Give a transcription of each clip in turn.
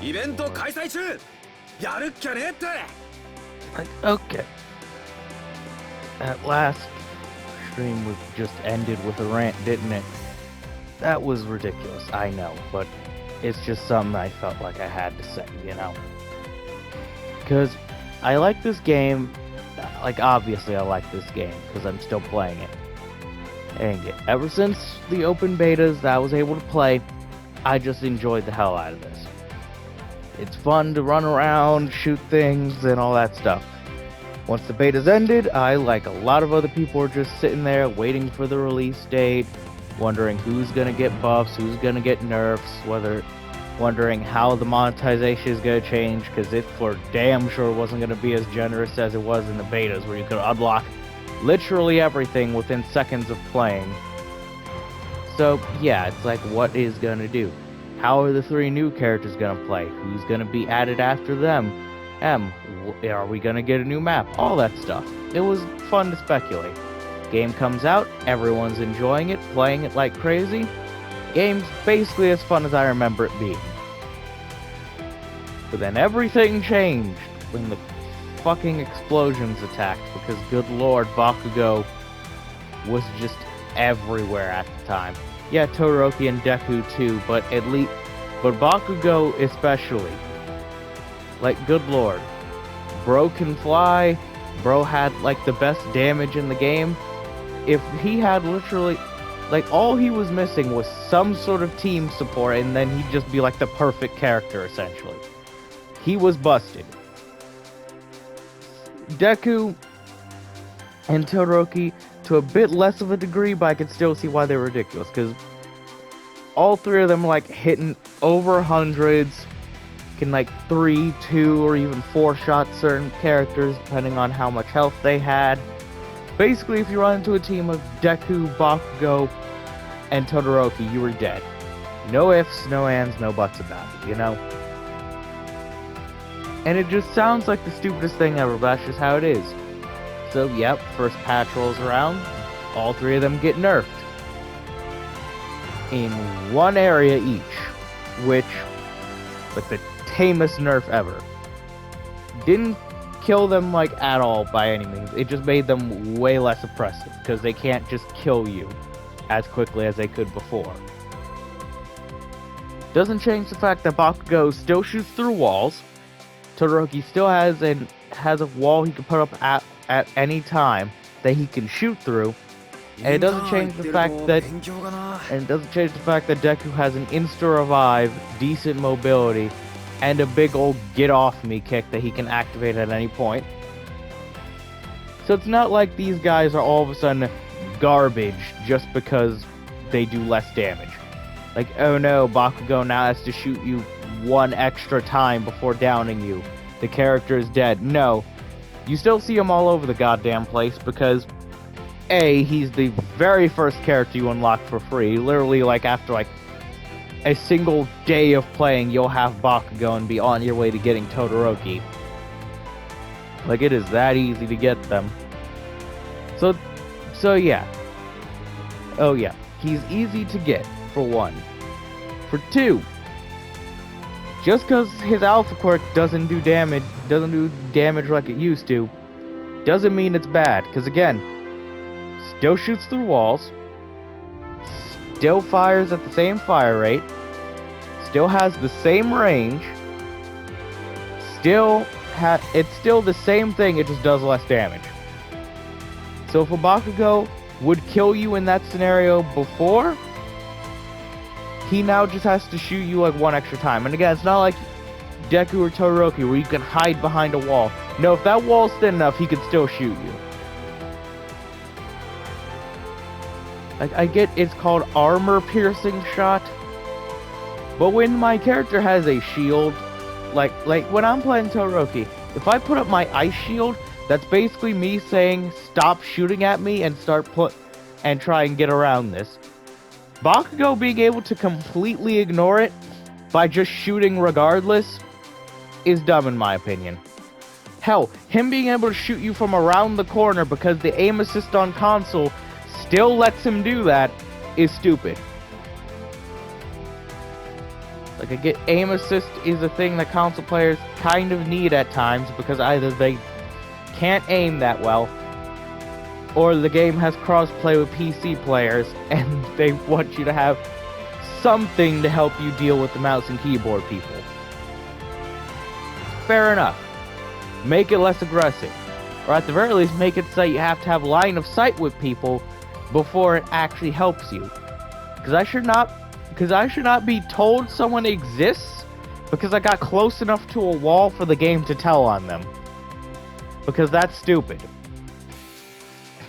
イベント開催中やるっきゃねえって。 Okay. At last, stream was just ended with a rant, didn't it? That was ridiculous, I know, but it's just something I felt like I had to say, you know? Because I like this game, like obviously I like this game, because I'm still playing it. And ever since the open betas that I was able to play, I just enjoyed the hell out of this. It's fun to run around, shoot things, and all that stuff. Once the beta's ended, I, like a lot of other people, are just sitting there waiting for the release date, wondering who's gonna get buffs, who's gonna get nerfs, wondering how the monetization is gonna change, because it for damn sure wasn't gonna be as generous as it was in the betas, where you could unlock literally everything within seconds of playing. So yeah, it's like, what is gonna do? How are the 3 new characters gonna play? Who's gonna be added after them? Are we gonna get a new map? All that stuff. It was fun to speculate. Game comes out, everyone's enjoying it, playing it like crazy. Game's basically as fun as I remember it being. But then everything changed when the fucking explosions attacked, because good lord, Bakugo was just everywhere at the time. Yeah, Todoroki and Deku too, but Bakugo especially. Like, good lord. Bro can fly, bro had, like, the best damage in the game. If he had literally, like, all he was missing was some sort of team support, and then he'd just be, like, the perfect character, essentially. He was busted. Deku and Todoroki, to a bit less of a degree, but I could still see why they were ridiculous, because all 3 of them, like, hitting over hundreds, can, like, 3, 2, or even 4 shot certain characters, depending on how much health they had. Basically, if you run into a team of Deku, Bakugo, and Todoroki, you were dead. No ifs, no ands, no buts about it, you know? And it just sounds like the stupidest thing ever, but that's just how it is. So, yep, first patch rolls around, all 3 of them get nerfed. In one area each, which, like, the tamest nerf ever. Didn't kill them, like, at all by any means. It just made them way less oppressive, because they can't just kill you as quickly as they could before. Doesn't change the fact that Bakugo still shoots through walls. Todoroki still has a wall he can put up at any time that he can shoot through. And it doesn't change the fact that Deku has an insta-revive, decent mobility, and a big old get-off-me kick that he can activate at any point. So it's not like these guys are all of a sudden garbage just because they do less damage. Like, oh no, Bakugo now has to shoot you 1 extra time before downing you. The character is dead. No. You still see him all over the goddamn place because, A, he's the very first character you unlock for free. Literally, like, after, like, a single day of playing, you'll have Bakugo and be on your way to getting Todoroki. Like, it is that easy to get them. So yeah. Oh yeah, he's easy to get, for 1. For 2, just because his Alpha Quirk doesn't do damage like it used to, doesn't mean it's bad. Because again, still shoots through walls, still fires at the same fire rate, still has the same range, it's still the same thing, it just does less damage. So if a Bakugo would kill you in that scenario before, he now just has to shoot you like 1 extra time. And again, it's not like Deku or Todoroki where you can hide behind a wall. No, if that wall's thin enough, he can still shoot you. Like, I get it's called armor-piercing shot, but when my character has a shield, like when I'm playing Todoroki, if I put up my ice shield, that's basically me saying, stop shooting at me and try and get around this. Bakugo being able to completely ignore it by just shooting regardless is dumb in my opinion. Hell, him being able to shoot you from around the corner because the aim assist on console still lets him do that is stupid. Like, I get aim assist is a thing that console players kind of need at times because either they can't aim that well, or the game has crossplay with PC players and they want you to have something to help you deal with the mouse and keyboard people. Fair enough. Make it less aggressive. Or at the very least, make it so you have to have line of sight with people before it actually helps you. Because I should not be told someone exists because I got close enough to a wall for the game to tell on them. Because that's stupid.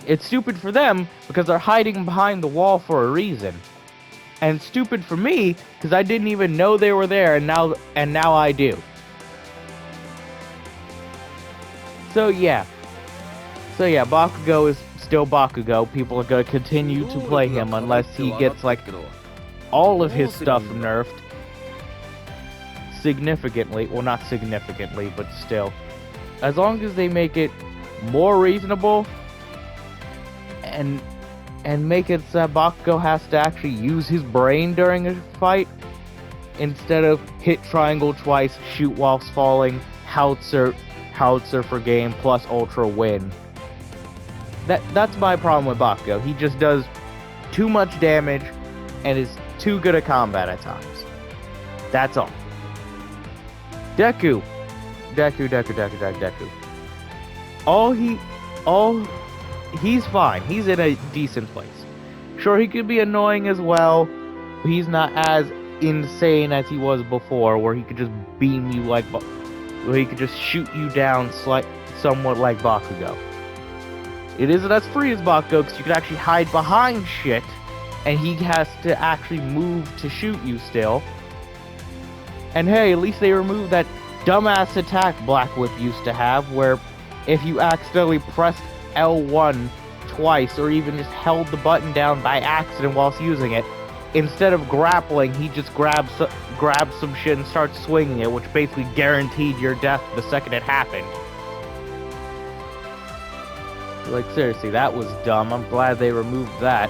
It's stupid for them because they're hiding behind the wall for a reason. And stupid for me because I didn't even know they were there, and now I do. So yeah, Bakugo is still Bakugo. People are gonna continue to play him unless he gets like all of his stuff nerfed significantly. Well, not significantly, but still. As long as they make it more reasonable and make it so Bakugo has to actually use his brain during a fight instead of hit triangle twice, shoot whilst falling, howitzer for game plus ultra win. That's my problem with Bakugo. He just does too much damage and is too good at combat at times. That's all. Deku. He's fine. He's in a decent place. Sure, he could be annoying as well, but he's not as insane as he was before, where he could just beam you like, where he could just shoot you down somewhat like Bakugo. It isn't as free as Bakugo, because you can actually hide behind shit, and he has to actually move to shoot you still. And hey, at least they removed that dumbass attack Black Whip used to have, where if you accidentally pressed L1 twice, or even just held the button down by accident whilst using it, instead of grappling, he just grabs some shit and starts swinging it, which basically guaranteed your death the second it happened. Like, seriously, that was dumb. I'm glad they removed that.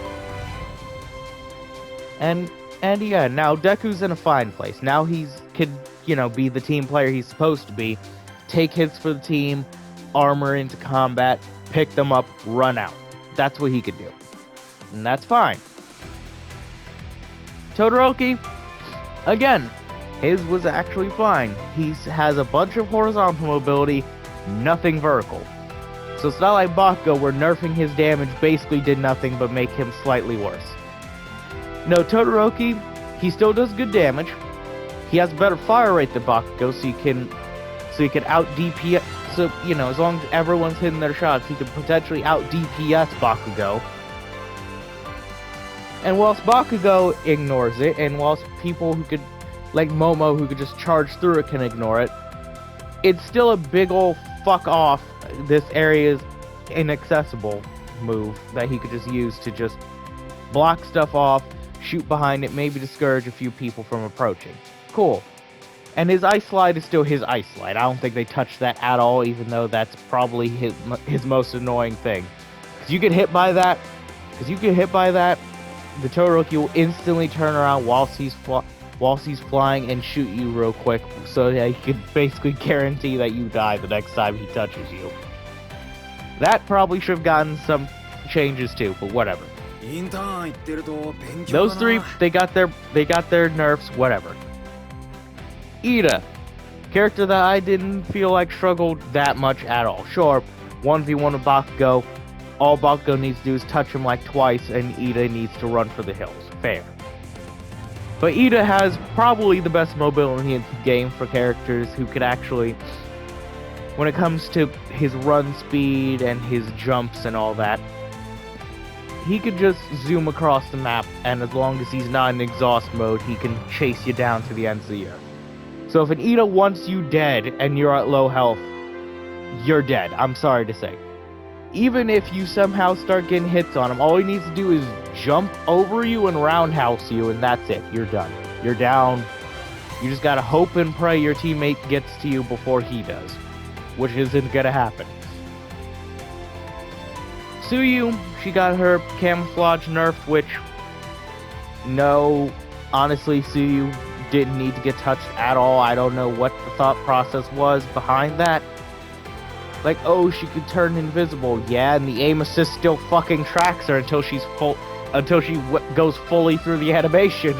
And yeah, now Deku's in a fine place. Now could be the team player he's supposed to be. Take hits for the team, armor into combat, pick them up, run out. That's what he could do. And that's fine. Todoroki, again, his was actually fine. He has a bunch of horizontal mobility, nothing vertical. So it's not like Bakugo, where nerfing his damage basically did nothing but make him slightly worse. No, Todoroki, he still does good damage. He has a better fire rate than Bakugo, so he can out DPS. So, as long as everyone's hitting their shots, he could potentially out DPS Bakugo. And whilst Bakugo ignores it, and whilst people who could, like Momo, who could just charge through it, can ignore it, it's still a big ol' fuck off, this area is inaccessible move that he could just use to just block stuff off, shoot behind it, maybe discourage a few people from approaching. Cool. And his Ice Slide is still his Ice Slide. I don't think they touched that at all, even though that's probably his most annoying thing. Because you get hit by that, the Todoroki will instantly turn around whilst he's flying and shoot you real quick, so that he can basically guarantee that you die the next time he touches you. That probably should have gotten some changes too, but whatever. Those three, they got their nerfs, whatever. Ida, character that I didn't feel like struggled that much at all. Sure, 1v1 with Bakugo, all Bakugo needs to do is touch him like twice, and Ida needs to run for the hills. Fair. But Ida has probably the best mobility in the game for characters who could actually, when it comes to his run speed and his jumps and all that, he could just zoom across the map, and as long as he's not in exhaust mode, he can chase you down to the ends of the earth. So if an Ida wants you dead and you're at low health, you're dead. I'm sorry to say. Even if you somehow start getting hits on him, all he needs to do is jump over you and roundhouse you, and that's it. You're done. You're down. You just gotta hope and pray your teammate gets to you before he does, which isn't gonna happen. Tsuyu, she got her camouflage nerfed, which, no, honestly, Tsuyu didn't need to get touched at all. I don't know what the thought process was behind that. Like, oh, she could turn invisible, yeah, and the aim assist still fucking tracks her until she goes fully through the animation,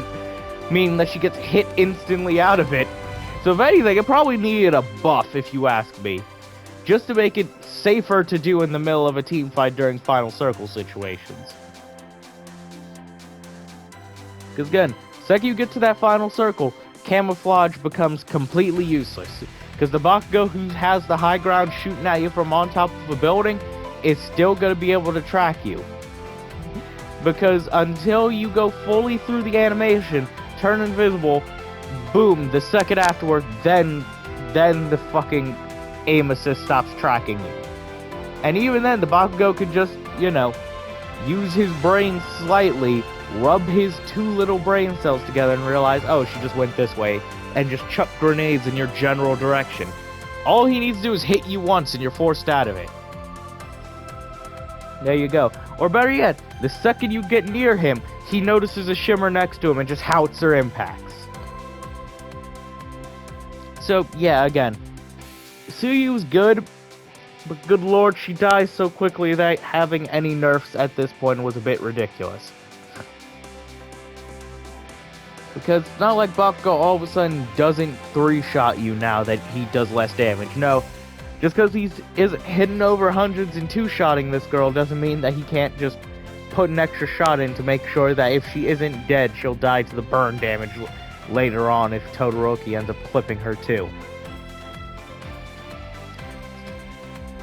meaning that she gets hit instantly out of it. So if anything, it probably needed a buff, if you ask me, just to make it safer to do in the middle of a team fight during final circle situations. Because again, second you get to that final circle, camouflage becomes completely useless. Because the Bakugo who has the high ground shooting at you from on top of a building is still going to be able to track you. Because until you go fully through the animation, turn invisible, boom, the second afterward, then the fucking aim assist stops tracking you. And even then, the Bakugo could just, you know, use his brain slightly, rub his two little brain cells together and realize, oh, she just went this way, and just chuck grenades in your general direction. All he needs to do is hit you once and you're forced out of it. There you go. Or better yet, the second you get near him, he notices a shimmer next to him and just howitzer impacts. So, yeah, again, Tsuyu's good, but good lord, she dies so quickly that having any nerfs at this point was a bit ridiculous. Because it's not like Bakugo all of a sudden doesn't 3-shot you now that he does less damage. No, just because he's hidden over hundreds and 2-shotting this girl doesn't mean that he can't just put an extra shot in to make sure that if she isn't dead, she'll die to the burn damage later on if Todoroki ends up clipping her too.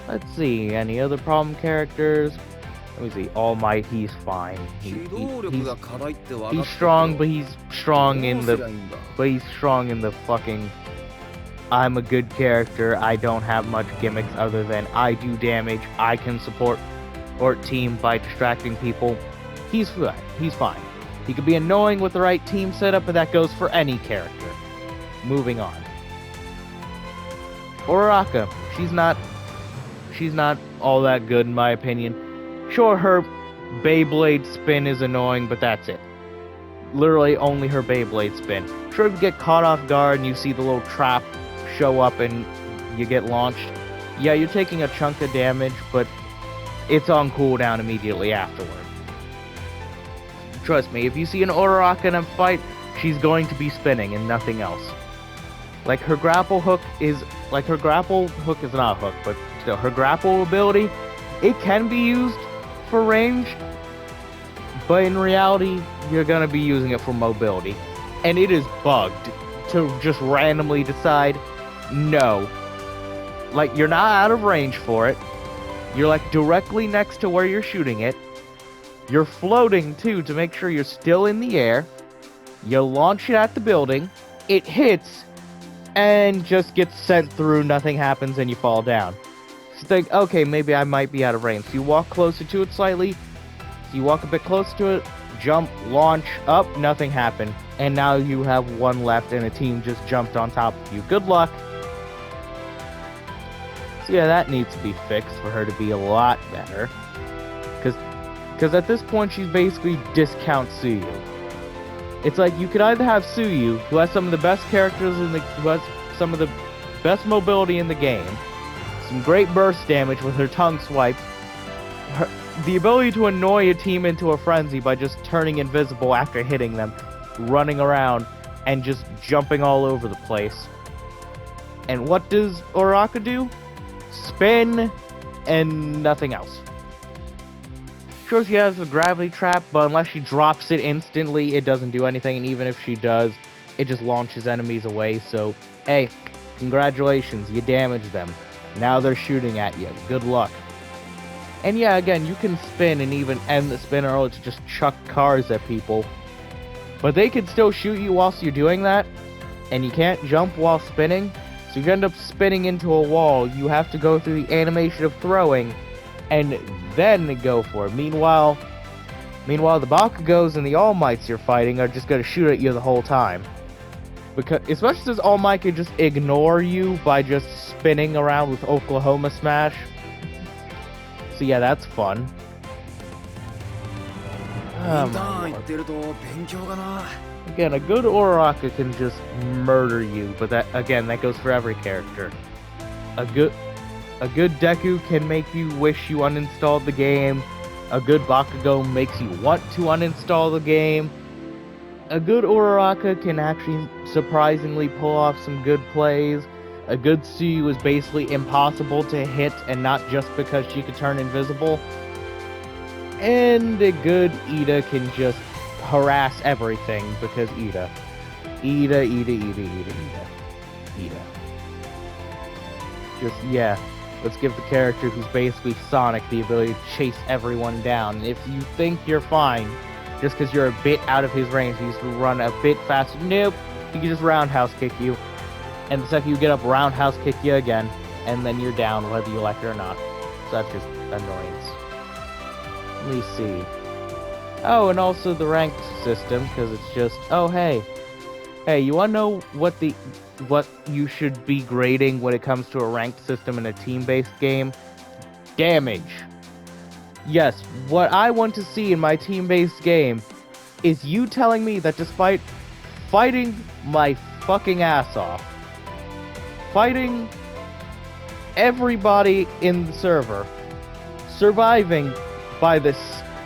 Let's see, any other problem characters? Let me see, All Might, he's fine. He's strong, but he's strong in the fucking I'm a good character, I don't have much gimmicks other than I do damage, I can support team by distracting people. He's fine. He could be annoying with the right team setup, but that goes for any character. Moving on. Uraraka, she's not all that good in my opinion. Sure, her Beyblade spin is annoying, but that's it. Literally only her Beyblade spin. Sure, if you get caught off guard and you see the little trap show up and you get launched, yeah, you're taking a chunk of damage, but it's on cooldown immediately afterward. Trust me, if you see an Uraraka in a fight, she's going to be spinning and nothing else. Like, her grapple hook is not a hook, but still, her grapple ability, it can be used for range, but in reality, you're gonna be using it for mobility. And it is bugged to just randomly decide, no. Like, you're not out of range for it. You're, like, directly next to where you're shooting it. You're floating, too, to make sure you're still in the air. You launch it at the building. It hits, and just gets sent through, nothing happens, and you fall down. So you think, okay, maybe I might be out of range. So you walk closer to it slightly. So you walk a bit closer to it, jump, launch, up, nothing happened. And now you have one left, and a team just jumped on top of you. Good luck. So yeah, that needs to be fixed for her to be a lot better. Because at this point, she's basically discount Tsuyu. It's like, you could either have Tsuyu, who has some of the best characters who has some of the best mobility in the game, some great burst damage with her tongue swipe, the ability to annoy a team into a frenzy by just turning invisible after hitting them, running around, and just jumping all over the place. And what does Uraraka do? Spin, and nothing else. Sure, she has a gravity trap, but unless she drops it instantly, it doesn't do anything, and even if she does, it just launches enemies away, so, hey, congratulations, you damaged them. Now they're shooting at you. Good luck. And yeah, again, you can spin and even end the spin early to just chuck cars at people, but they can still shoot you whilst you're doing that, and you can't jump while spinning, so you end up spinning into a wall. You have to go through the animation of throwing, and then go for it. Meanwhile, the Bakugos and the All Mights you're fighting are just going to shoot at you the whole time. Because, especially since All Might can just ignore you by just spinning around with Oklahoma Smash. So yeah, that's fun. Again, a good Uraraka can just murder you, but that goes for every character. A good Deku can make you wish you uninstalled the game. A good Bakugo makes you want to uninstall the game. A good Uraraka can actually surprisingly pull off some good plays. A good Tsuyu is basically impossible to hit, and not just because she could turn invisible. And a good Ida can just harass everything because Ida. Just, yeah. Let's give the character who's basically Sonic the ability to chase everyone down. If you think you're fine, just because you're a bit out of his range, he needs to run a bit faster. Nope. He can just roundhouse kick you. And the second you get up, roundhouse kick you again. And then you're down, whether you like it or not. So that's just annoyance. Let me see. Oh, and also the ranked system, because it's just, oh, hey, you want to know what you should be grading when it comes to a ranked system in a team-based game? Damage. Yes, what I want to see in my team-based game is you telling me that despite fighting my fucking ass off, fighting everybody in the server, surviving by the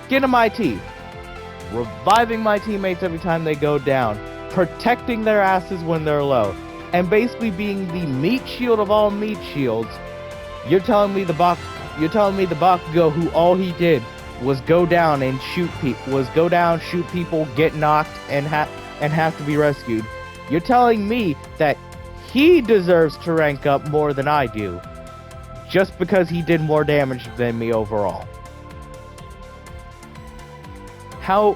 skin of my teeth, reviving my teammates every time they go down, protecting their asses when they're low, and basically being the meat shield of all meat shields, you're telling me the Bakugo who all he did was go down and shoot people, get knocked, and have to be rescued. You're telling me that he deserves to rank up more than I do, just because he did more damage than me overall. How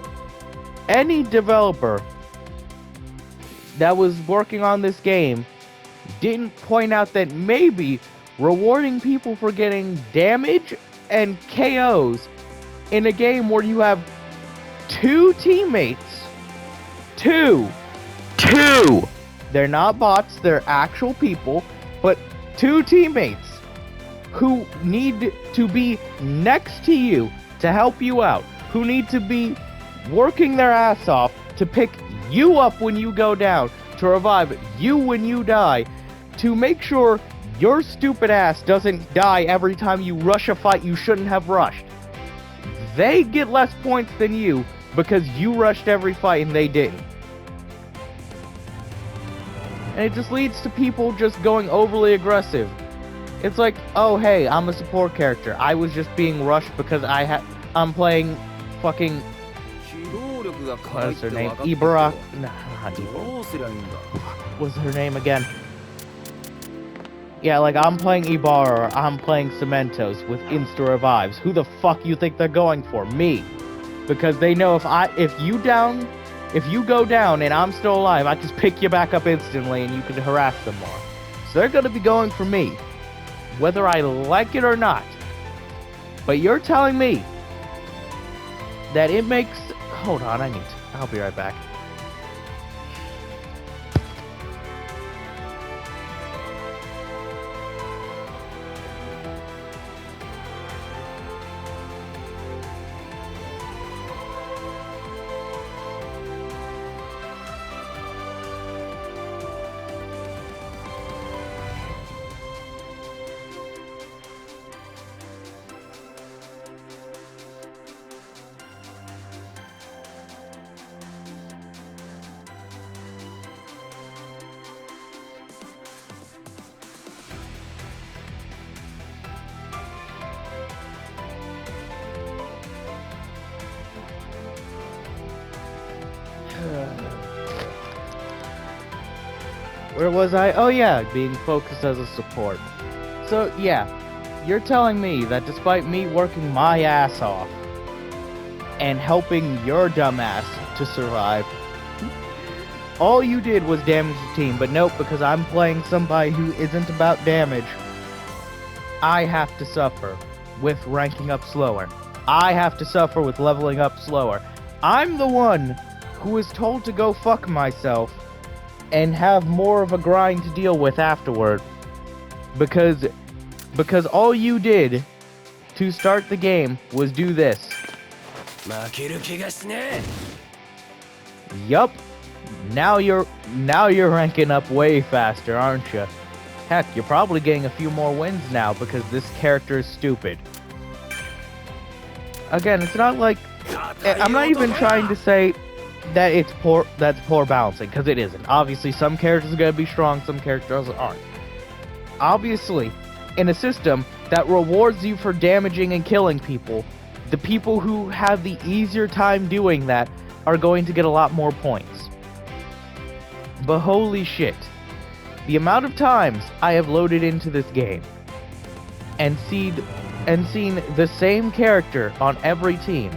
any developer that was working on this game didn't point out that maybe rewarding people for getting damage and KOs in a game where you have two teammates, two, they're not bots, they're actual people, but two teammates who need to be next to you to help you out, who need to be working their ass off to pick you up when you go down, to revive you when you die, to make sure your stupid ass doesn't die every time you rush a fight you shouldn't have rushed. They get less points than you because you rushed every fight and they didn't. And it just leads to people just going overly aggressive. It's like, oh hey, I'm a support character. I was just being rushed because I'm playing fucking... What's her name? Ibarak? No, not Ibarak. What's her name again? Yeah, like I'm playing Ibarra, or I'm playing Cementos with insta revives. Who the fuck you think they're going for? Me. Because they know if you go down and I'm still alive, I just pick you back up instantly and you can harass them more. So they're gonna be going for me, whether I like it or not. But you're telling me that it makes... Hold on, I'll be right back. Where was I? Oh yeah, being focused as a support. So yeah, you're telling me that despite me working my ass off and helping your dumbass to survive, all you did was damage the team. But nope, because I'm playing somebody who isn't about damage, I have to suffer with ranking up slower. I have to suffer with leveling up slower. I'm the one who was told to go fuck myself and have more of a grind to deal with afterward, because all you did to start the game was do this. Yup, Now you're ranking up way faster, aren't you? Heck, you're probably getting a few more wins now because this character is stupid. Again, it's not like I'm not even trying to say that it's poor balancing, because it isn't. Obviously, some characters are going to be strong, some characters aren't. Obviously, in a system that rewards you for damaging and killing people, the people who have the easier time doing that are going to get a lot more points. But holy shit, the amount of times I have loaded into this game and seen the same character on every team.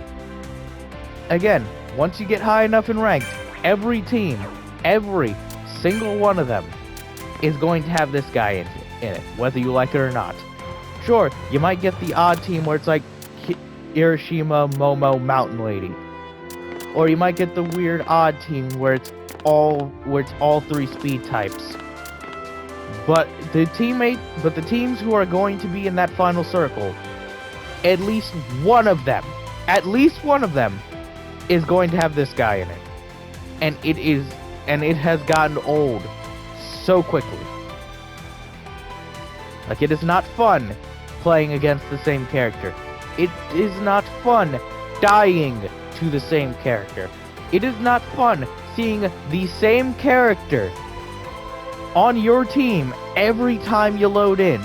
Again, once you get high enough in ranked, every team, every single one of them is going to have this guy in it, whether you like it or not. Sure, you might get the odd team where it's like Hiroshima, Momo, Mountain Lady. Or you might get the weird odd team where it's all three speed types. But the teams who are going to be in that final circle, at least one of them is going to have this guy in it. And it has gotten old so quickly. Like, it is not fun playing against the same character. It is not fun dying to the same character. It is not fun seeing the same character on your team every time you load in.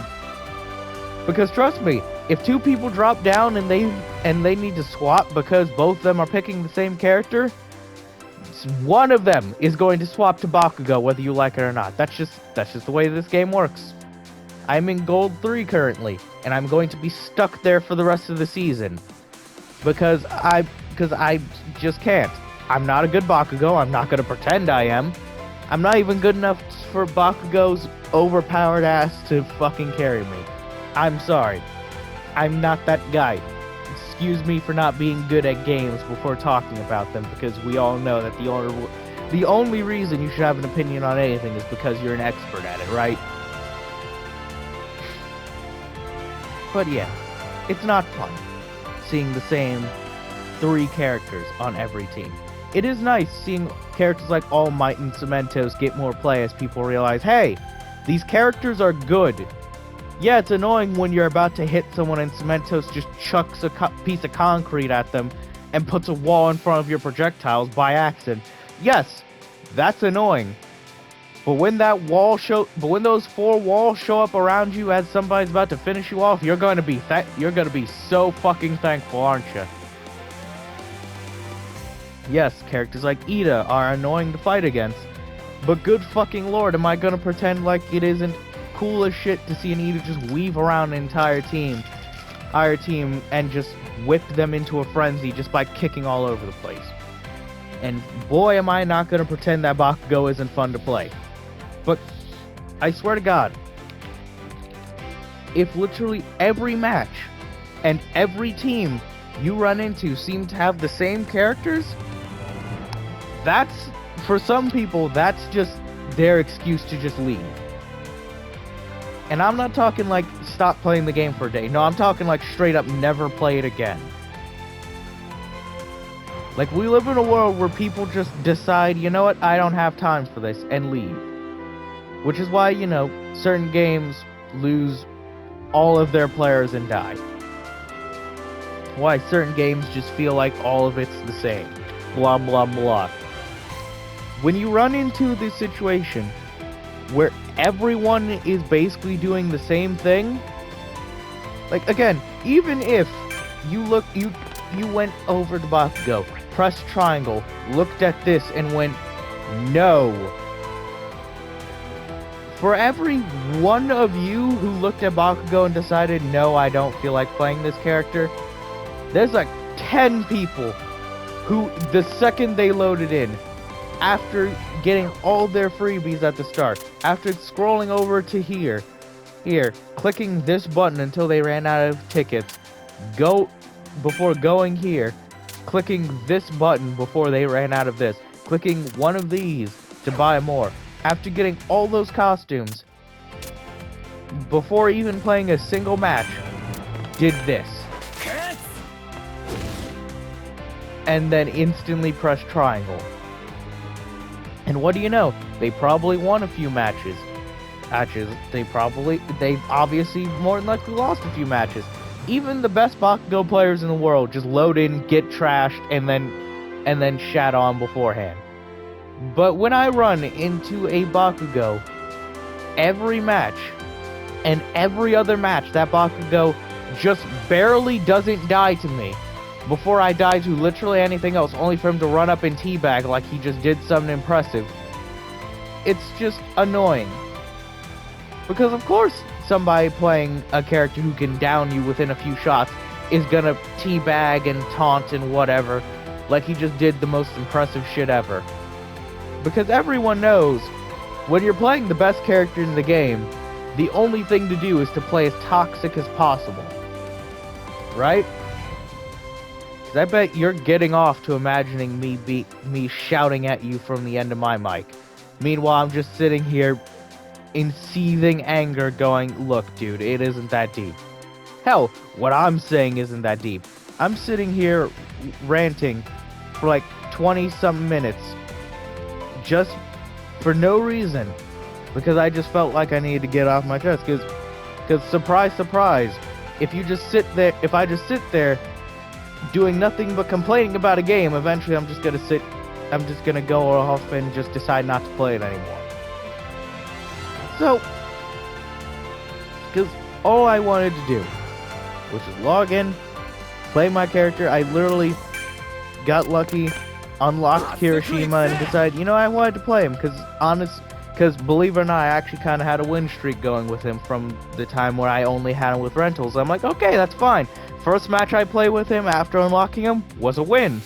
Because trust me, if two people drop down and they need to swap because both of them are picking the same character, one of them is going to swap to Bakugo whether you like it or not. That's just the way this game works. I'm in Gold 3 currently, and I'm going to be stuck there for the rest of the season. Because I just can't. I'm not a good Bakugo, I'm not gonna pretend I am. I'm not even good enough for Bakugo's overpowered ass to fucking carry me. I'm sorry. I'm not that guy. Excuse me for not being good at games before talking about them, because we all know that the only reason you should have an opinion on anything is because you're an expert at it, right? But yeah, it's not fun seeing the same 3 characters on every team. It is nice seeing characters like All Might and Cementos get more play as people realize, hey, these characters are good. Yeah, it's annoying when you're about to hit someone and Cementos just chucks a piece of concrete at them and puts a wall in front of your projectiles by accident. Yes, that's annoying. But when those 4 walls show up around you as somebody's about to finish you off, you're going to be so fucking thankful, aren't you? Yes, characters like Ida are annoying to fight against, but good fucking lord, am I gonna pretend like it isn't cool as shit to see an Ida just weave around an entire team and just whip them into a frenzy just by kicking all over the place. And boy, am I not gonna pretend that Bakugo isn't fun to play. But I swear to God, if literally every match and every team you run into seem to have the same characters, for some people, that's just their excuse to just leave. And I'm not talking like stop playing the game for a day. No, I'm talking like straight up never play it again. Like, we live in a world where people just decide, you know what, I don't have time for this, and leave. Which is why, certain games lose all of their players and die. Why certain games just feel like all of it's the same. Blah, blah, blah. When you run into this situation where everyone is basically doing the same thing, like, again, even if you went over to Bakugo, pressed triangle, looked at this, and went, no. For every one of you who looked at Bakugo and decided, no, I don't feel like playing this character, there's like 10 people who, the second they loaded in, after getting all their freebies at the start, after scrolling over to here, clicking this button until they ran out of tickets, before going here, clicking this button before they ran out of this, clicking one of these to buy more, after getting all those costumes, before even playing a single match, did this. And then instantly press triangle. And what do you know? They probably won a few matches. They obviously more than likely lost a few matches. Even the best Bakugo players in the world just load in, get trashed, and then shat on beforehand. But when I run into a Bakugo, every match and every other match, that Bakugo just barely doesn't die to me before I die to literally anything else, only for him to run up and teabag like he just did something impressive. It's just annoying. Because of course somebody playing a character who can down you within a few shots is gonna teabag and taunt and whatever, like he just did the most impressive shit ever. Because everyone knows, when you're playing the best character in the game, the only thing to do is to play as toxic as possible. Right? Because I bet you're getting off to imagining me shouting at you from the end of my mic. Meanwhile, I'm just sitting here in seething anger going, look, dude, it isn't that deep. Hell, what I'm saying isn't that deep. I'm sitting here ranting for like 20-something minutes just for no reason, because I just felt like I needed to get off my chest. Because surprise, surprise, if I just sit there doing nothing but complaining about a game, eventually I'm just gonna go off and just decide not to play it anymore. So, because all I wanted to do was just log in, play my character. I literally got lucky, unlocked Kirishima, and decided, I wanted to play him, because believe it or not, I actually kind of had a win streak going with him from the time where I only had him with rentals. I'm like, okay, that's fine. First match I played with him after unlocking him was a win.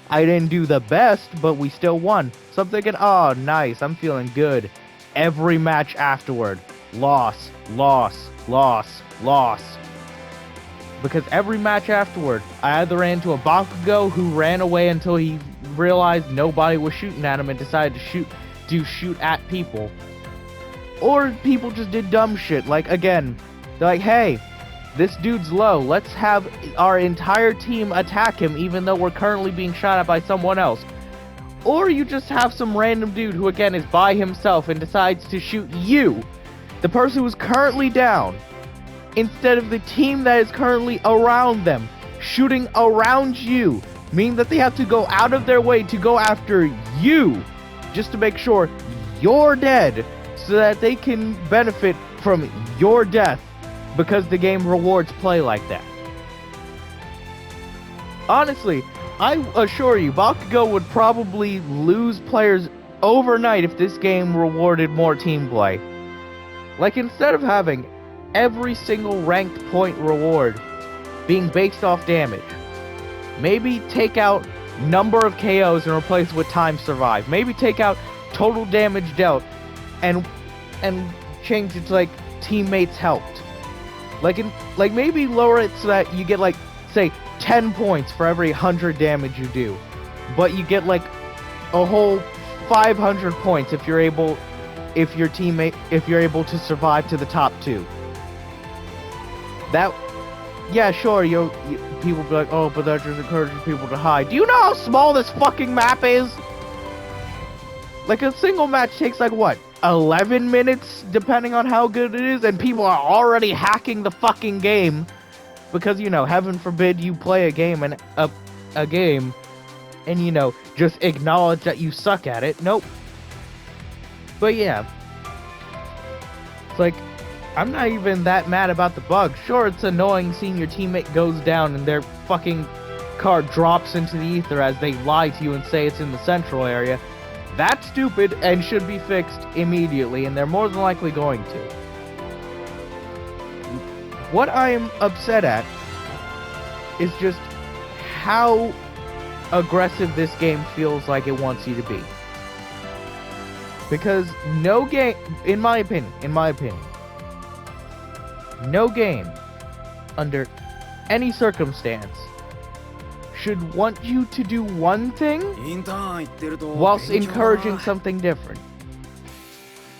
I didn't do the best, but we still won. So I'm thinking, oh, nice, I'm feeling good. Every match afterward, loss, loss, loss, loss. Because every match afterward, I either ran into a Bakugo who ran away until he realized nobody was shooting at him and decided to shoot at people. Or people just did dumb shit. Like, again, they're like, hey, this dude's low. Let's have our entire team attack him even though we're currently being shot at by someone else. Or you just have some random dude who, again, is by himself and decides to shoot you, the person who's currently down, instead of the team that is currently around them, shooting around you, meaning that they have to go out of their way to go after you, just to make sure you're dead, so that they can benefit from your death, because the game rewards play like that. Honestly, I assure you, Bakugo would probably lose players overnight if this game rewarded more team play. Like, instead of having every single ranked point reward being based off damage, maybe take out number of KOs and replace it with time survived. Maybe take out total damage dealt and change it to like teammates helped. Like maybe lower it so that you get like, say, 10 points for every 100 damage you do, but you get like a whole 500 points if you're able to survive to the top 2. That, yeah, sure, people be like, oh, but that just encourages people to hide. Do you know how small this fucking map is? Like, a single match takes like, what, 11 minutes, depending on how good it is, and people are already hacking the fucking game. Because, heaven forbid you play a game and just acknowledge that you suck at it. Nope. But yeah. It's like, I'm not even that mad about the bug. Sure, it's annoying seeing your teammate goes down and their fucking car drops into the ether as they lie to you and say it's in the central area. That's stupid and should be fixed immediately, and they're more than likely going to. What I am upset at is just how aggressive this game feels like it wants you to be. Because no game, in my opinion, no game, under any circumstance, should want you to do one thing whilst encouraging something different.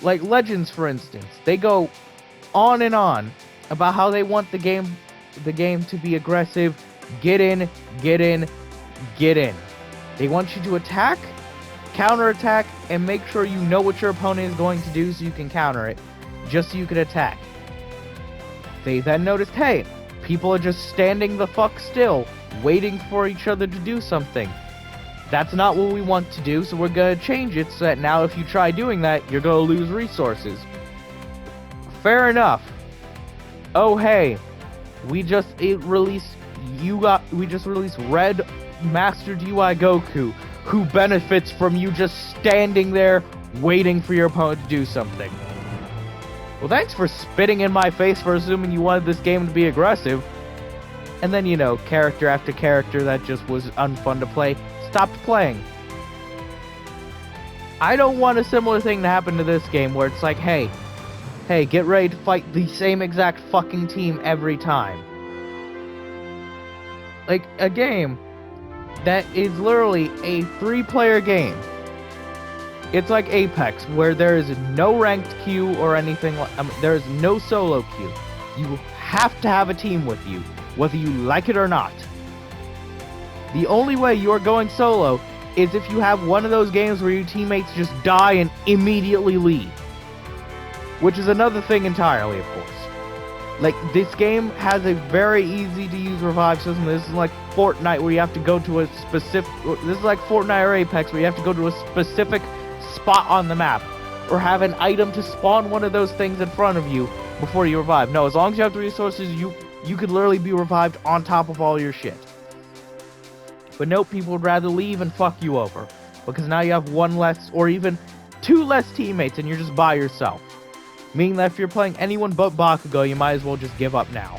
Like Legends, for instance, they go on and on about how they want the game to be aggressive, get in. They want you to attack, counterattack, and make sure you know what your opponent is going to do so you can counter it, just so you can attack. They then noticed, hey, people are just standing the fuck still, waiting for each other to do something. That's not what we want to do, so we're gonna change it so that now if you try doing that, you're gonna lose resources. Fair enough. Oh hey, we just released Red Mastered UI Goku, who benefits from you just standing there waiting for your opponent to do something. Well, thanks for spitting in my face for assuming you wanted this game to be aggressive. And then, you know, character after character that just was unfun to play stopped playing. I don't want a similar thing to happen to this game where it's like, hey, get ready to fight the same exact fucking team every time. Like, a game that is literally a 3-player game. It's like Apex, where there is no ranked queue or anything like... there is no solo queue. You have to have a team with you, whether you like it or not. The only way you're going solo is if you have one of those games where your teammates just die and immediately leave. Which is another thing entirely, of course. Like, this game has a very easy-to-use revive system. This is like Fortnite, where you have to go to a specific... This is like Fortnite or Apex, where you have to go to a specific spot on the map, or have an item to spawn one of those things in front of you before you revive. No, as long as you have the resources, you could literally be revived on top of all your shit. But nope, people would rather leave and fuck you over, because now you have one less, or even 2 less teammates, and you're just by yourself. Meaning that if you're playing anyone but Bakugo, you might as well just give up now.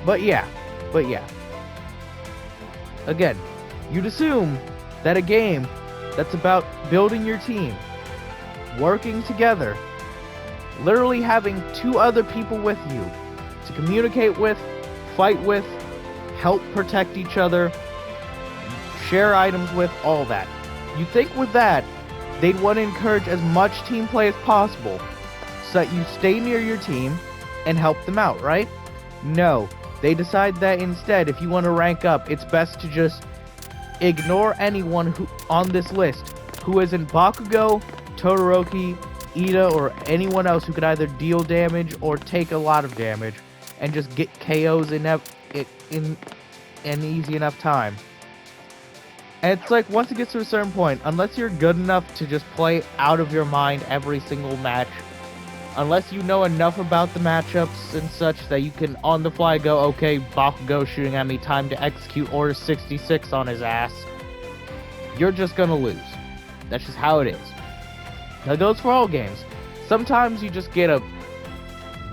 But yeah. Again, you'd assume that a game that's about building your team, working together, literally having 2 other people with you to communicate with, fight with, help protect each other, share items with, all that. You think with that, they'd want to encourage as much team play as possible so that you stay near your team and help them out, right? No, they decide that instead, if you want to rank up, it's best to just ignore anyone who on this list who isn't Bakugo, Todoroki, Ida, or anyone else who could either deal damage or take a lot of damage, and just get KOs in an easy enough time. And it's like, once it gets to a certain point, unless you're good enough to just play out of your mind every single match, unless you know enough about the matchups and such that you can on the fly go, okay, Bakugo shooting at me, time to execute Order 66 on his ass, you're just gonna lose. That's just how it is. That goes for all games. Sometimes you just get a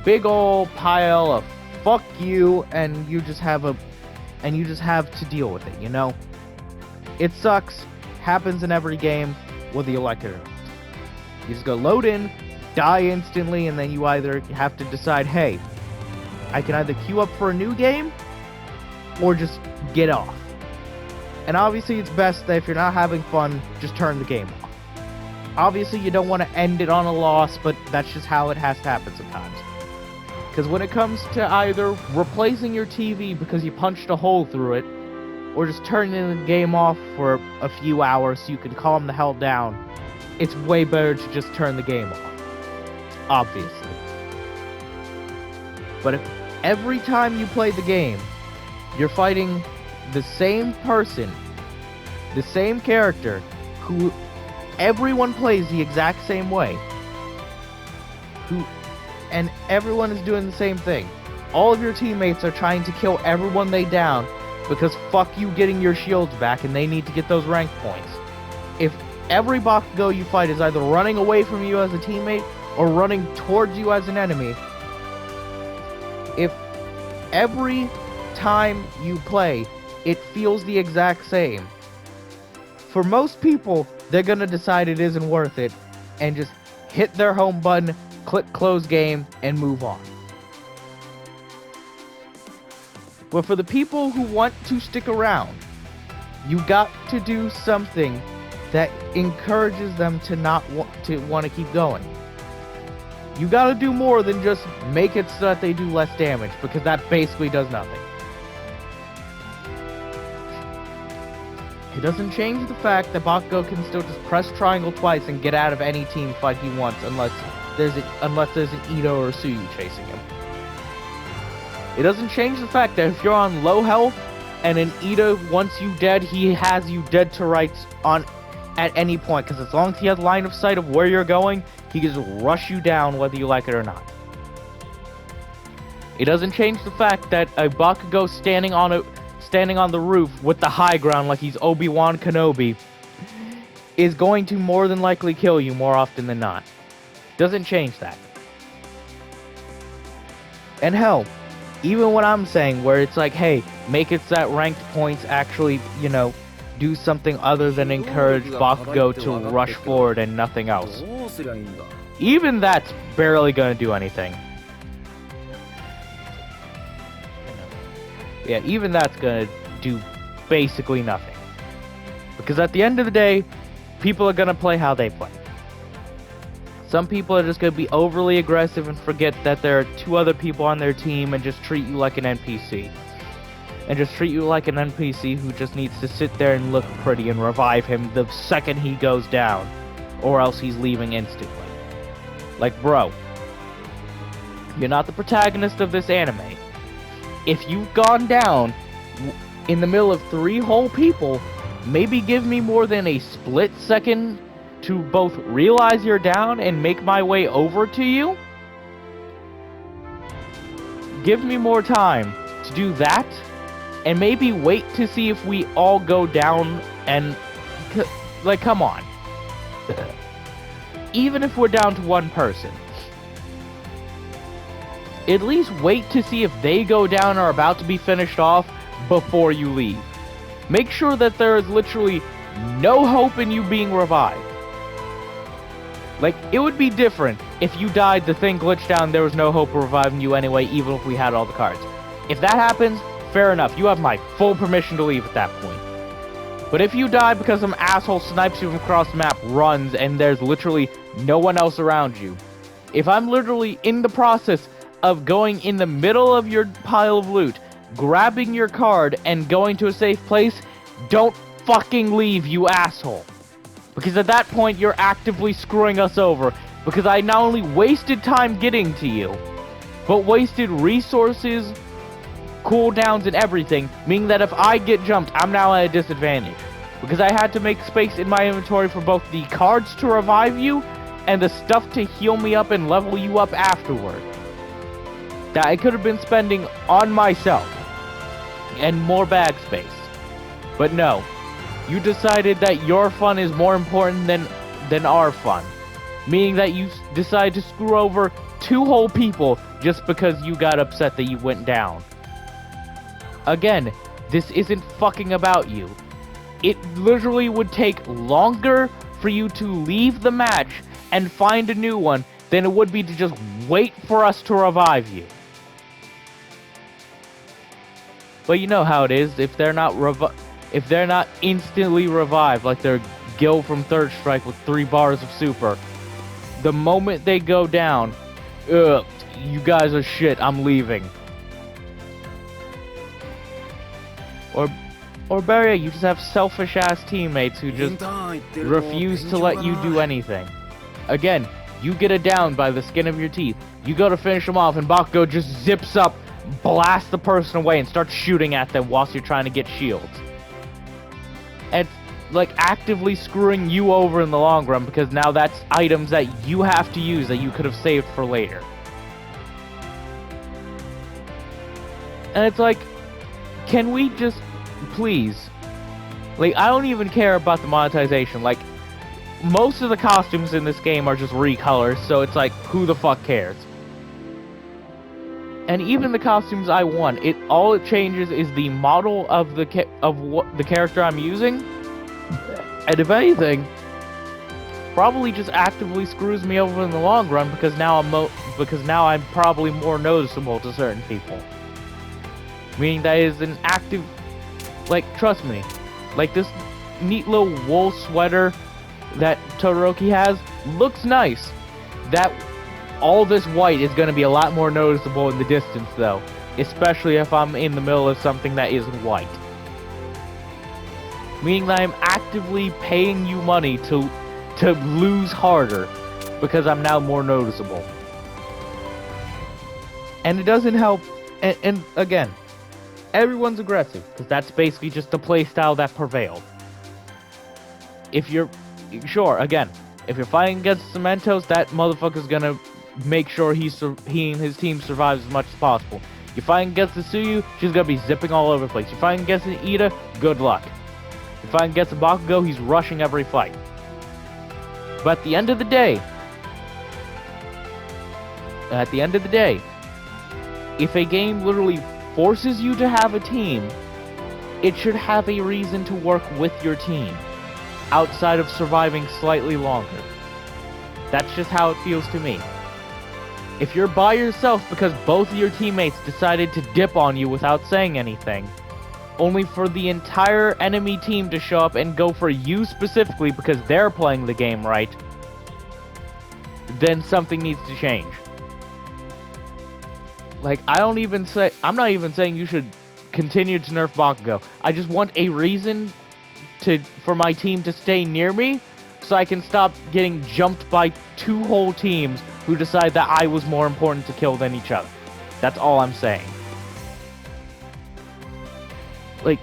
big ol' pile of fuck you, and you just have to deal with it, you know? It sucks, happens in every game, whether you like it or not. You just go load in, die instantly, and then you either have to decide, hey, I can either queue up for a new game, or just get off. And obviously it's best that if you're not having fun, just turn the game off. Obviously you don't want to end it on a loss, but that's just how it has to happen sometimes. Because when it comes to either replacing your TV because you punched a hole through it, or just turning the game off for a few hours so you can calm the hell down, it's way better to just turn the game off. Obviously. But if every time you play the game, you're fighting the same person, the same character, who everyone plays the exact same way, and everyone is doing the same thing. All of your teammates are trying to kill everyone they down, because fuck you getting your shields back and they need to get those rank points. If every Bakugo you fight is either running away from you as a teammate or running towards you as an enemy, if every time you play it feels the exact same, for most people, they're gonna decide it isn't worth it and just hit their home button, click close game, and move on. But for the people who want to stick around, you got to do something that encourages them to want to keep going. You gotta do more than just make it so that they do less damage, because that basically does nothing. It doesn't change the fact that Bakugo can still just press triangle twice and get out of any team fight he wants unless there's an Ito or a Suyu chasing him. It doesn't change the fact that if you're on low health and an Ito wants you dead, he has you dead to rights at any point, because as long as he has line of sight of where you're going, he can just rush you down whether you like it or not. It doesn't change the fact that a Bakugo standing on the roof with the high ground like he's Obi-Wan Kenobi is going to more than likely kill you more often than not. Doesn't change that. And hell, even what I'm saying, where it's like, hey, make it so that ranked points actually, do something other than encourage Bakugo to rush forward and nothing else. Even that's barely gonna do anything. Yeah, even that's gonna do basically nothing. Because at the end of the day, people are gonna play how they play. Some people are just gonna be overly aggressive and forget that there are two other people on their team and just treat you like an NPC. And just treat you like an NPC who just needs to sit there and look pretty and revive him the second he goes down. Or else he's leaving instantly. Like, bro, you're not the protagonist of this anime. If you've gone down in the middle of 3 whole people, maybe give me more than a split second to both realize you're down and make my way over to you? Give me more time to do that, and maybe wait to see if we all go down and... Like, come on. Even if we're down to 1 person, at least wait to see if they go down or are about to be finished off before you leave. Make sure that there is literally no hope in you being revived. Like, it would be different if you died, the thing glitched down, there was no hope of reviving you anyway, even if we had all the cards. If that happens, fair enough, you have my full permission to leave at that point. But if you die because some asshole snipes you from across the map, runs, and there's literally no one else around you, if I'm literally in the process of going in the middle of your pile of loot, grabbing your card, and going to a safe place, don't fucking leave, you asshole. Because at that point, you're actively screwing us over. Because I not only wasted time getting to you, but wasted resources, cooldowns, and everything, meaning that if I get jumped, I'm now at a disadvantage. Because I had to make space in my inventory for both the cards to revive you, and the stuff to heal me up and level you up afterward. That I could have been spending on myself, and more bag space. But no. You decided that your fun is more important than our fun. Meaning that you decide to screw over 2 whole people just because you got upset that you went down. Again, this isn't fucking about you. It literally would take longer for you to leave the match and find a new one than it would be to just wait for us to revive you. But you know how it is, if they're not instantly revived, like their Gil from Third Strike with 3 bars of super, the moment they go down, ugh, you guys are shit, I'm leaving. Or better yet, you just have selfish-ass teammates who just refuse to let you do anything. Again, you get it down by the skin of your teeth. You go to finish them off, and Bakugo just zips up, blasts the person away, and starts shooting at them whilst you're trying to get shields. And like actively screwing you over in the long run, because now that's items that you have to use that you could have saved for later. And it's like, can we just please, like, I don't even care about the monetization. Like, most of the costumes in this game are just recolors, so it's like, who the fuck cares? And even the costumes I want, all it changes is the model of the character I'm using. And if anything, probably just actively screws me over in the long run, because now I'm probably more noticeable to certain people. Meaning that is an active, like, trust me, like this neat little wool sweater that Todoroki has looks nice. That all this white is going to be a lot more noticeable in the distance, though. Especially if I'm in the middle of something that isn't white. meaning that I'm actively paying you money to lose harder because I'm now more noticeable. And it doesn't help, and again, everyone's aggressive, because that's basically just the playstyle that prevailed. If you're, sure, again, if you're fighting against Cementos, that motherfucker's gonna make sure he and his team survives as much as possible. You're fighting against the Tsuyu, she's gonna be zipping all over the place. You're fighting against an Ida, good luck. You're fighting against a Bakugo, he's rushing every fight. But at the end of the day, if a game literally forces you to have a team, it should have a reason to work with your team, outside of surviving slightly longer. That's just how it feels to me. If you're by yourself because both of your teammates decided to dip on you without saying anything, only for the entire enemy team to show up and go for you specifically because they're playing the game right, then something needs to change. Like, I'm not even saying you should continue to nerf Bakugo. I just want a reason for my team to stay near me, so I can stop getting jumped by two whole teams who decide that I was more important to kill than each other. That's all I'm saying. Like,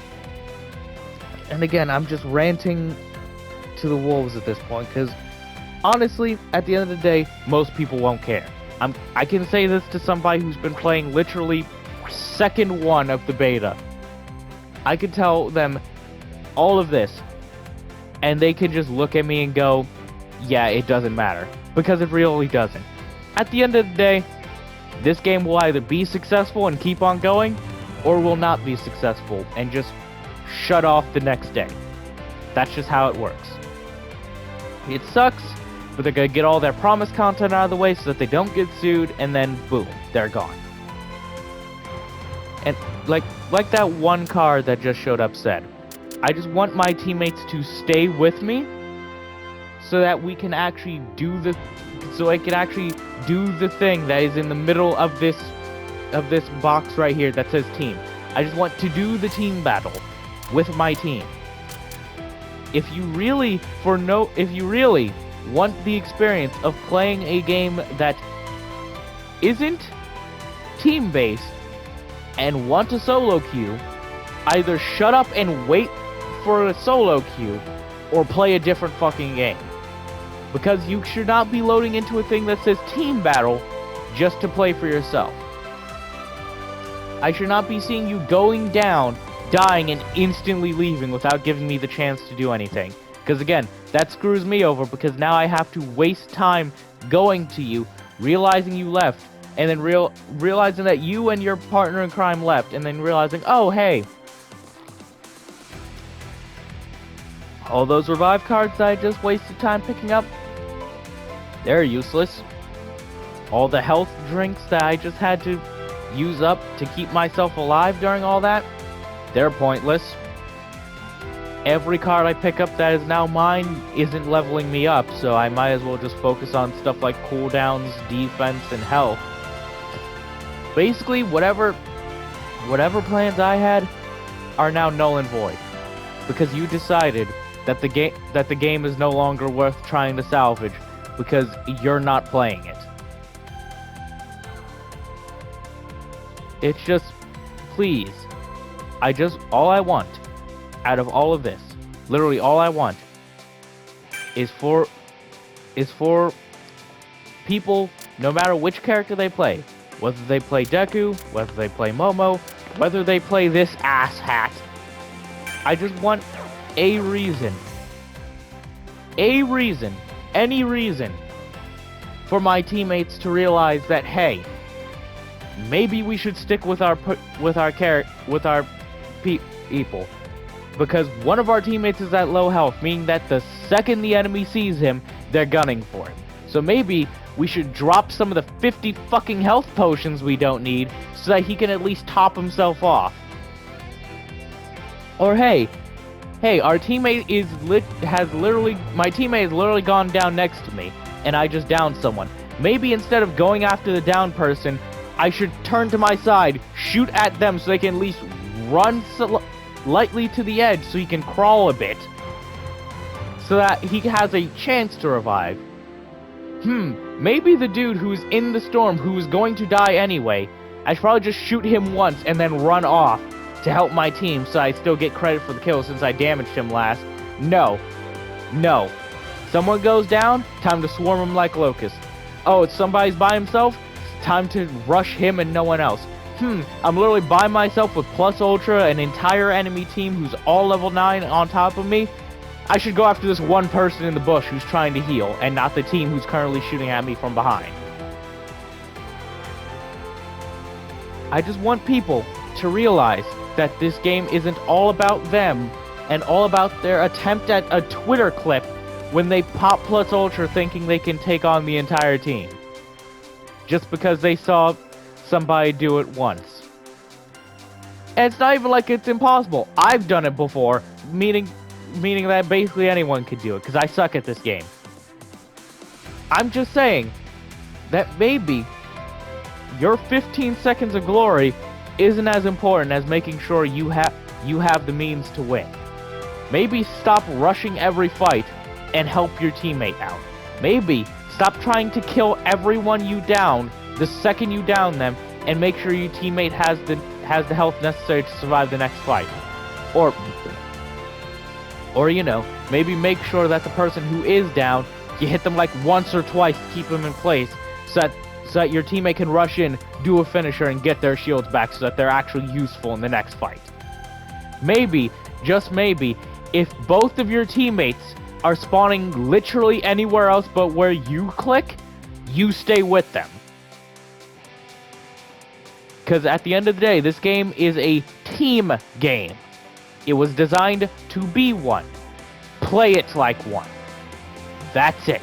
and again, I'm just ranting to the wolves at this point, because honestly, at the end of the day, most people won't care. I can say this to somebody who's been playing literally second one of the beta. I could tell them all of this, and they can just look at me and go, yeah, it doesn't matter. Because it really doesn't. At the end of the day, this game will either be successful and keep on going, or will not be successful and just shut off the next day. That's just how it works. It sucks, but they're gonna get all their promised content out of the way so that they don't get sued, and then boom, they're gone. And like that one card that just showed up said, I just want my teammates to stay with me so that we can actually do the thing that is in the middle of this box right here that says team. I just want to do the team battle with my team. If you really want the experience of playing a game that isn't team-based and want a solo queue, either shut up and wait for a solo queue or play a different fucking game. Because you should not be loading into a thing that says team battle just to play for yourself. I should not be seeing you going down, dying, and instantly leaving without giving me the chance to do anything. Because again, that screws me over, because now I have to waste time going to you, realizing you left, and then realizing that you and your partner in crime left, and then realizing, oh hey, all those revive cards that I just wasted time picking up, they're useless. All the health drinks that I just had to use up to keep myself alive during all that, they're pointless. Every card I pick up that is now mine isn't leveling me up, so I might as well just focus on stuff like cooldowns, defense, and health. Basically, whatever plans I had are now null and void, because you decided that the game is no longer worth trying to salvage because you're not playing it. It's just, please, all I want out of all of this, literally all I want, is for people, no matter which character they play, whether they play Deku, whether they play Momo, whether they play this asshat, I just want any reason for my teammates to realize that, hey, maybe we should stick with our people, because one of our teammates is at low health, meaning that the second the enemy sees him, they're gunning for him. So maybe we should drop some of the 50 fucking health potions we don't need so that he can at least top himself off. Or hey, our teammate my teammate has literally gone down next to me, and I just downed someone. Maybe instead of going after the downed person, I should turn to my side, shoot at them so they can at least run lightly to the edge so he can crawl a bit, so that he has a chance to revive. Maybe the dude who's in the storm, who's going to die anyway, I should probably just shoot him once and then run off to help my team so I still get credit for the kill since I damaged him last. No. Someone goes down, time to swarm him like locusts. Oh, it's somebody's by himself? It's time to rush him and no one else. I'm literally by myself with plus ultra, an entire enemy team who's all level 9 on top of me. I should go after this one person in the bush who's trying to heal, and not the team who's currently shooting at me from behind. I just want people to realize that this game isn't all about them, and all about their attempt at a Twitter clip when they pop plus ultra thinking they can take on the entire team. Just because they saw somebody do it once. And it's not even like it's impossible. I've done it before, meaning that basically anyone could do it, because I suck at this game. I'm just saying that maybe your 15 seconds of glory isn't as important as making sure you have the means to win. Maybe stop rushing every fight and help your teammate out. Maybe stop trying to kill everyone you down the second you down them, and make sure your teammate has the health necessary to survive the next fight. Or you know, maybe make sure that the person who is down, you hit them like once or twice to keep them in place, so that your teammate can rush in, do a finisher, and get their shields back so that they're actually useful in the next fight. Maybe, just maybe, if both of your teammates are spawning literally anywhere else but where you click, you stay with them. Because at the end of the day, this game is a team game. It was designed to be one. Play it like one. That's it.